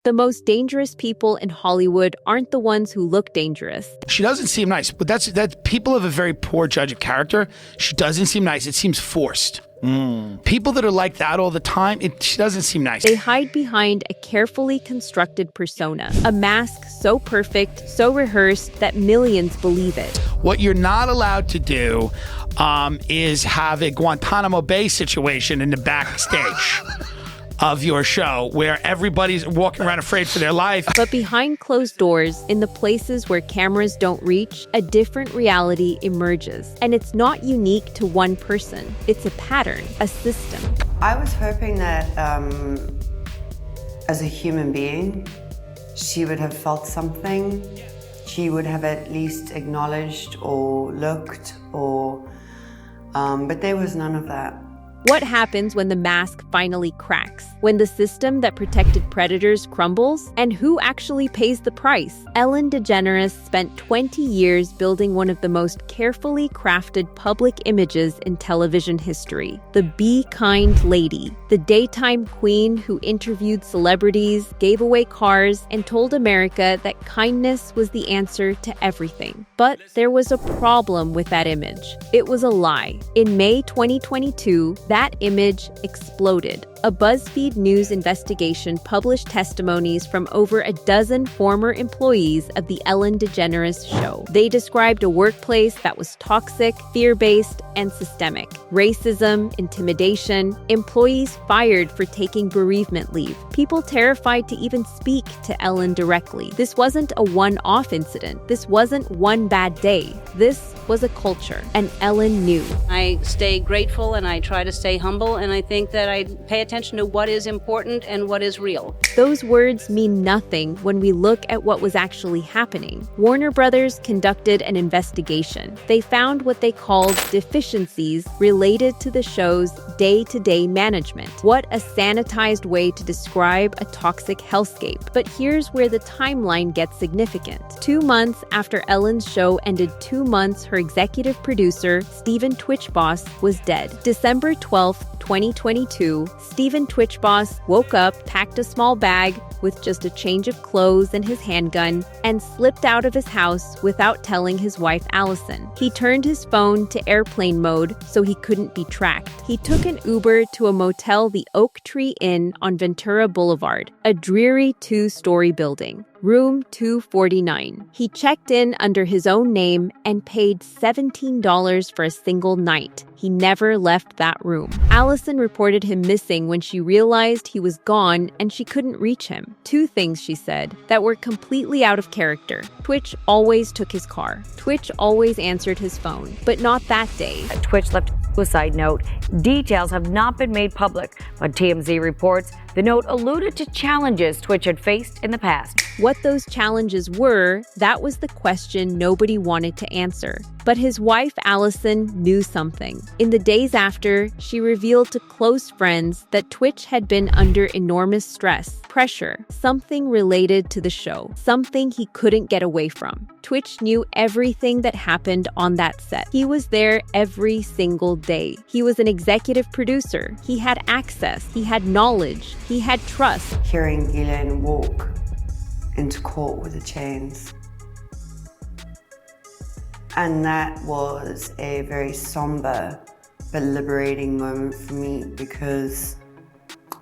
The most dangerous people in Hollywood aren't the ones who look dangerous. She doesn't seem nice, but that people have a very poor judge of character. She doesn't seem nice. It seems forced. People that are like that all the time, she doesn't seem nice. They hide behind a carefully constructed persona, a mask so perfect, so rehearsed that millions believe it. What you're not allowed to do is have a Guantanamo Bay situation in the backstage of your show where everybody's walking around afraid for their life. But behind closed doors, in the places where cameras don't reach, a different reality emerges. And it's not unique to one person. It's a pattern, a system. I was hoping that as a human being, she would have felt something. She would have at least acknowledged or looked but there was none of that. What happens when the mask finally cracks? When the system that protected predators crumbles? And who actually pays the price? Ellen DeGeneres spent 20 years building one of the most carefully crafted public images in television history. The Be Kind Lady, the daytime queen who interviewed celebrities, gave away cars, and told America that kindness was the answer to everything. But there was a problem with that image. It was a lie. In May 2022, that image exploded. A BuzzFeed News investigation published testimonies from over a dozen former employees of the Ellen DeGeneres show. They described a workplace that was toxic, fear-based, and systemic. Racism, intimidation, employees fired for taking bereavement leave, people terrified to even speak to Ellen directly. This wasn't a one-off incident. This wasn't one bad day. This was a culture, and Ellen knew. I stay grateful and I try to stay humble, and I think that I pay attention to what is important and what is real. Those words mean nothing when we look at what was actually happening. Warner Brothers conducted an investigation. They found what they called deficiencies related to the show's day-to-day management. What a sanitized way to describe a toxic hellscape. But here's where the timeline gets significant. 2 months after Ellen's show ended 2 months, her executive producer, Stephen Twitchboss, was dead. December 12th, 2022, Stephen Twitchboss woke up, packed a small bag with just a change of clothes and his handgun, and slipped out of his house without telling his wife Allison. He turned his phone to airplane mode so he couldn't be tracked. He took an Uber to a motel, the Oak Tree Inn on Ventura Boulevard, a dreary 2-story building. Room 249. He checked in under his own name and paid $17 for a single night. He never left that room. Allison reported him missing when she realized he was gone and she couldn't reach him. 2 things, she said, that were completely out of character. Twitch always took his car. Twitch always answered his phone, but not that day. Twitch left a suicide note. Details have not been made public, but TMZ reports the note alluded to challenges Twitch had faced in the past. What those challenges were, that was the question nobody wanted to answer. But his wife, Allison, knew something. In the days after, she revealed to close friends that Twitch had been under enormous stress, pressure, something related to the show, something he couldn't get away from. Twitch knew everything that happened on that set. He was there every single day. He was an executive producer. He had access. He had knowledge. He had trust. Hearing Ghislaine walk into court with the chains. And that was a very somber but liberating moment for me because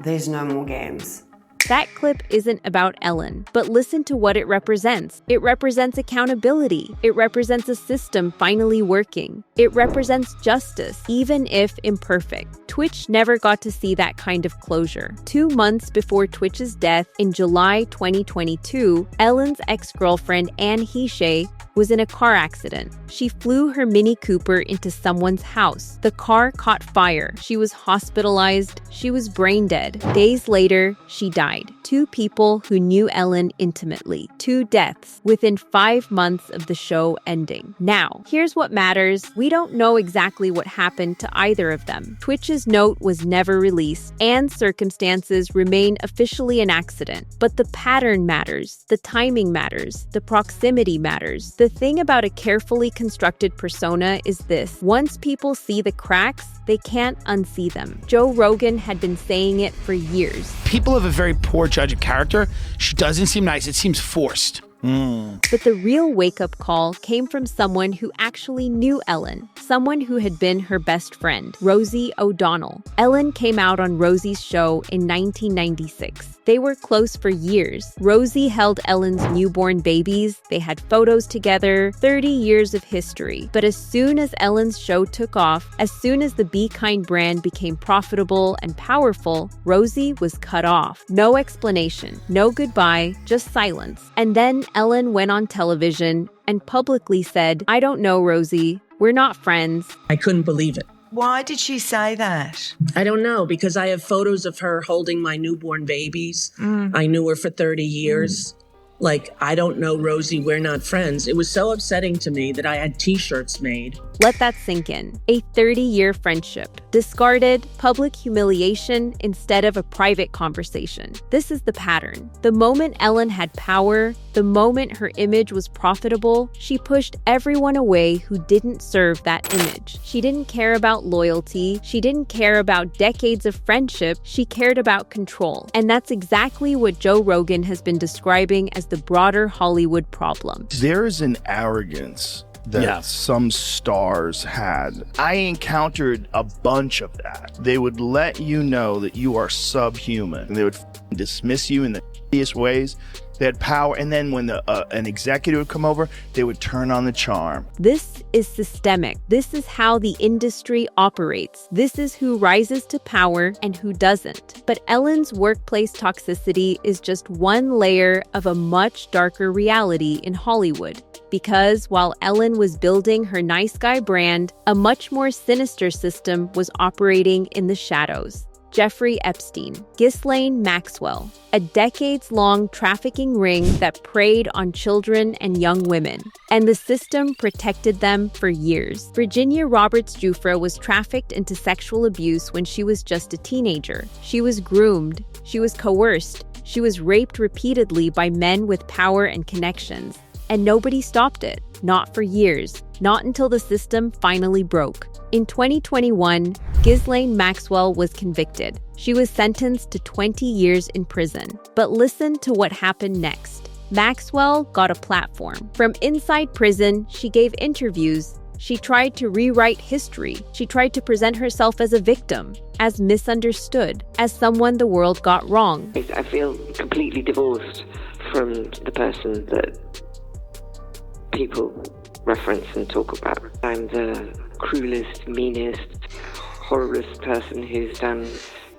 there's no more games. That clip isn't about Ellen, but listen to what it represents. It represents accountability. It represents a system finally working. It represents justice, even if imperfect. Twitch never got to see that kind of closure. 2 months before Twitch's death in July 2022, Ellen's ex-girlfriend Anne Heche was in a car accident. She flew her Mini Cooper into someone's house. The car caught fire. She was hospitalized. She was brain dead. Days later, she died. 2 people who knew Ellen intimately. 2 deaths within 5 months of the show ending. Now, here's what matters. We don't know exactly what happened to either of them. Twitch's note was never released, and circumstances remain officially an accident. But the pattern matters. The timing matters. The proximity matters. The thing about a carefully constructed persona is this: once people see the cracks, they can't unsee them. Joe Rogan had been saying it for years. People have a very poor judge of character. She doesn't seem nice. It seems forced. But the real wake-up call came from someone who actually knew Ellen, someone who had been her best friend, Rosie O'Donnell. Ellen came out on Rosie's show in 1996. They were close for years. Rosie held Ellen's newborn babies. They had photos together, 30 years of history. But as soon as Ellen's show took off, as soon as the Be Kind brand became profitable and powerful, Rosie was cut off. No explanation, no goodbye, just silence. And then Ellen went on television and publicly said, "I don't know, Rosie. We're not friends." I couldn't believe it. Why did she say that? I don't know, because I have photos of her holding my newborn babies. I knew her for 30 years. Like, I don't know, Rosie, we're not friends. It was so upsetting to me that I had t-shirts made. Let that sink in. A 30-year friendship. Discarded, public humiliation instead of a private conversation. This is the pattern. The moment Ellen had power, the moment her image was profitable, she pushed everyone away who didn't serve that image. She didn't care about loyalty. She didn't care about decades of friendship. She cared about control. And that's exactly what Joe Rogan has been describing as the broader Hollywood problem. There is an arrogance that some stars had. I encountered a bunch of that. They would let you know that you are subhuman, and they would dismiss you in the easiest ways. They had power, and then when an executive would come over, they would turn on the charm. This is systemic. This is how the industry operates. This is who rises to power and who doesn't. But Ellen's workplace toxicity is just one layer of a much darker reality in Hollywood. Because while Ellen was building her nice guy brand, a much more sinister system was operating in the shadows. Jeffrey Epstein, Ghislaine Maxwell, a decades-long trafficking ring that preyed on children and young women, and the system protected them for years. Virginia Roberts Giuffre was trafficked into sexual abuse when she was just a teenager. She was groomed, she was coerced, she was raped repeatedly by men with power and connections, and nobody stopped it. Not for years, not until the system finally broke. In 2021, Ghislaine Maxwell was convicted. She was sentenced to 20 years in prison. But listen to what happened next. Maxwell got a platform. From inside prison, she gave interviews. She tried to rewrite history. She tried to present herself as a victim, as misunderstood, as someone the world got wrong. I feel completely divorced from the person that people reference and talk about. I'm the cruelest, meanest, horriblest person who's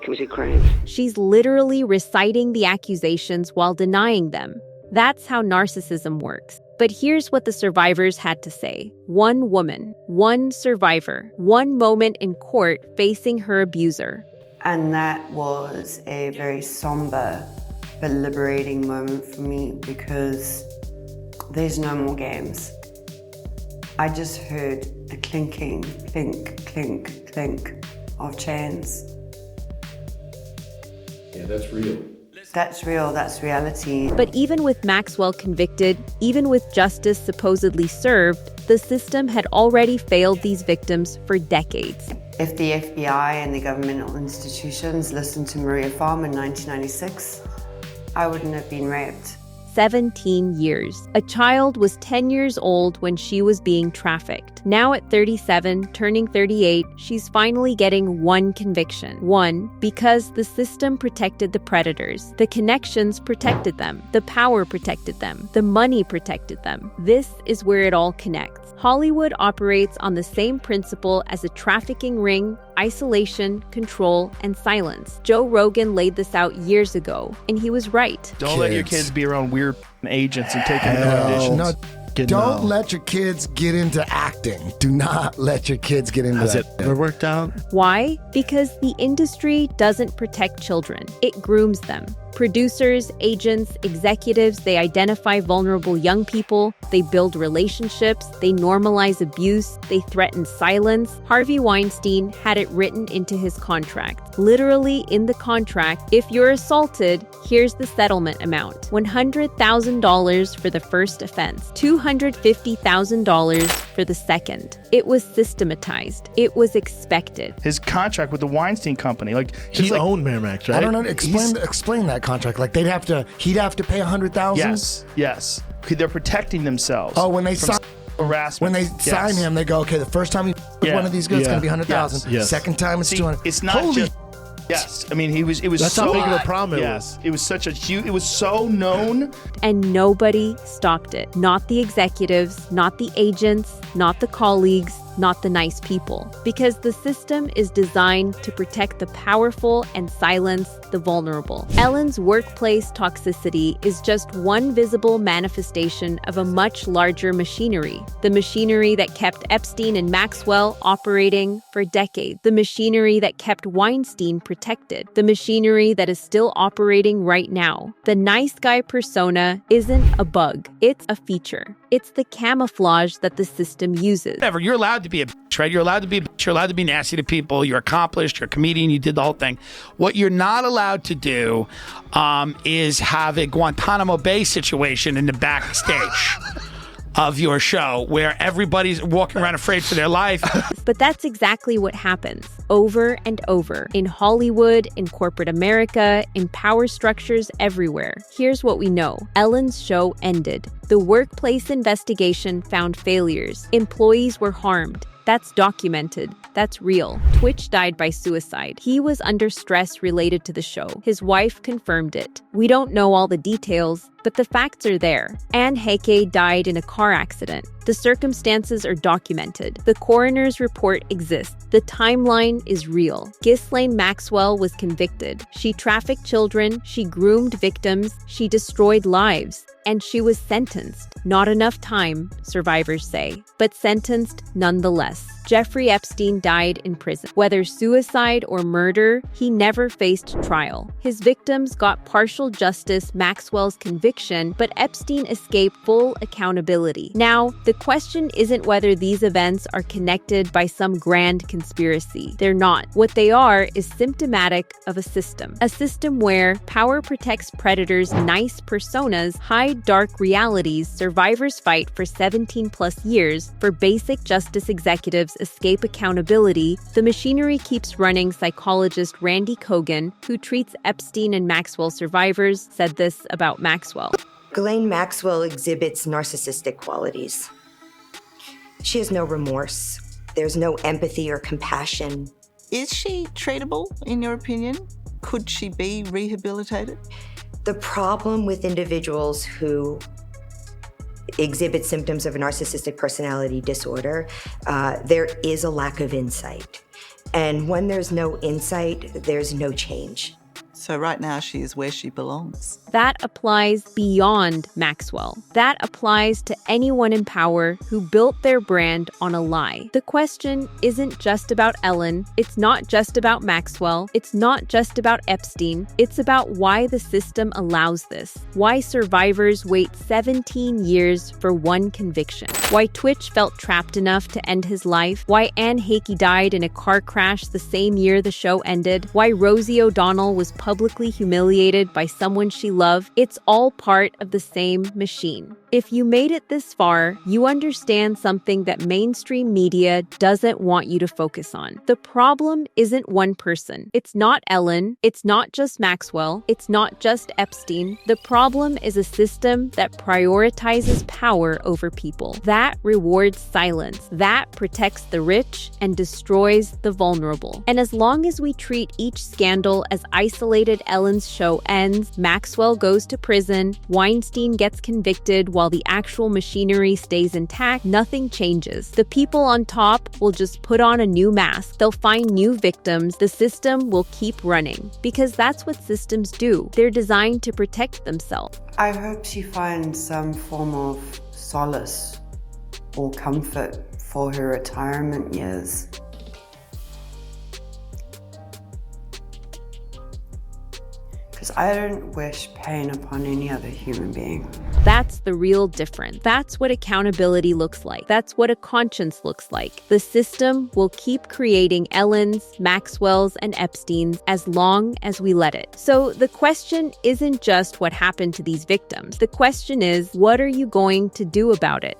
committed crimes. She's literally reciting the accusations while denying them. That's how narcissism works. But here's what the survivors had to say. One woman, one survivor, one moment in court facing her abuser. And that was a very somber but liberating moment for me because there's no more games. I just heard the clinking, clink, clink, clink of chains. Yeah, that's real. That's real, that's reality. But even with Maxwell convicted, even with justice supposedly served, the system had already failed these victims for decades. If the FBI and the governmental institutions listened to Maria Farm in 1996, I wouldn't have been raped. 17 years. A child was 10 years old when she was being trafficked. Now at 37, turning 38, she's finally getting one conviction. One, because the system protected the predators. The connections protected them. The power protected them. The money protected them. This is where it all connects. Hollywood operates on the same principle as a trafficking ring: isolation, control, and silence. Joe Rogan laid this out years ago, and he was right. Don't let your kids be around weird agents and take in auditions. Don't let your kids get into acting. Do not let your kids get into that. Has it ever worked out? Why? Because the industry doesn't protect children. It grooms them. Producers, agents, executives, they identify vulnerable young people, they build relationships, they normalize abuse, they threaten silence. Harvey Weinstein had it written into his contract. Literally in the contract, if you're assaulted, here's the settlement amount. $100,000 for the first offense, $250,000 for the second. It was systematized. It was expected. His contract with the Weinstein Company, he owned Miramax, right? I don't know. Explain that contract. Like he'd have to pay $100,000. Yes. They're protecting themselves. Oh, when they sign harassment. When they sign him, they go, okay, the first time you with one of these guys, it's gonna be $100,000. Yes. Second time, it's 200. It's not just. Yes, I mean it was. That's so how big of a hot. problem it Yes, was. it was such a huge. It was so known. And nobody stopped it. Not the executives, not the agents, not the colleagues, not the nice people. Because the system is designed to protect the powerful and silence the vulnerable. Ellen's workplace toxicity is just one visible manifestation of a much larger machinery. The machinery that kept Epstein and Maxwell operating for decades. The machinery that kept Weinstein protected. The machinery that is still operating right now. The nice guy persona isn't a bug. It's a feature. It's the camouflage that the system uses. Whatever, you're allowed to be a bitch, right? You're allowed to be a bitch. You're allowed to be nasty to people. You're accomplished. You're a comedian. You did the whole thing. What you're not allowed to do is have a Guantanamo Bay situation in the backstage of your show where everybody's walking around afraid for their life. But that's exactly what happens over and over in Hollywood, in corporate America, in power structures everywhere. Here's what we know. Ellen's show ended. The workplace investigation found failures. Employees were harmed. That's documented. That's real. Twitch died by suicide. He was under stress related to the show. His wife confirmed it. We don't know all the details, but the facts are there. Anne Heike died in a car accident. The circumstances are documented. The coroner's report exists. The timeline is real. Ghislaine Maxwell was convicted. She trafficked children. She groomed victims. She destroyed lives. And she was sentenced. Not enough time, survivors say, but sentenced nonetheless. Jeffrey Epstein died in prison. Whether suicide or murder, he never faced trial. His victims got partial justice, Maxwell's conviction, but Epstein escaped full accountability. Now, the question isn't whether these events are connected by some grand conspiracy. They're not. What they are is symptomatic of a system where power protects predators' nice personas, hide dark realities, survivors fight for 17 plus years, for basic justice executives escape accountability. The machinery keeps running. Psychologist Randy Kogan, who treats Epstein and Maxwell survivors, said this about Maxwell. Ghislaine Maxwell exhibits narcissistic qualities. She has no remorse. There's no empathy or compassion. Is she treatable, in your opinion? Could she be rehabilitated? The problem with individuals who exhibit symptoms of a narcissistic personality disorder, there is a lack of insight. And when there's no insight, there's no change. So right now she is where she belongs. That applies beyond Maxwell. That applies to anyone in power who built their brand on a lie. The question isn't just about Ellen. It's not just about Maxwell. It's not just about Epstein. It's about why the system allows this. Why survivors wait 17 years for one conviction. Why Twitch felt trapped enough to end his life. Why Anne Heike died in a car crash the same year the show ended. Why Rosie O'Donnell was publicly humiliated by someone she loved. It's all part of the same machine. If you made it this far, you understand something that mainstream media doesn't want you to focus on. The problem isn't one person. It's not Ellen. It's not just Maxwell. It's not just Epstein. The problem is a system that prioritizes power over people. That rewards silence. That protects the rich and destroys the vulnerable. And as long as we treat each scandal as isolated, Ellen's show ends, Maxwell goes to prison, Weinstein gets convicted while the actual machinery stays intact, nothing changes. The people on top will just put on a new mask. They'll find new victims. The system will keep running. Because that's what systems do. They're designed to protect themselves. I hope she finds some form of solace or comfort for her retirement years. because I don't wish pain upon any other human being. That's the real difference. That's what accountability looks like. That's what a conscience looks like. The system will keep creating Ellens, Maxwells, and Epsteins as long as we let it. So the question isn't just what happened to these victims. The question is, what are you going to do about it?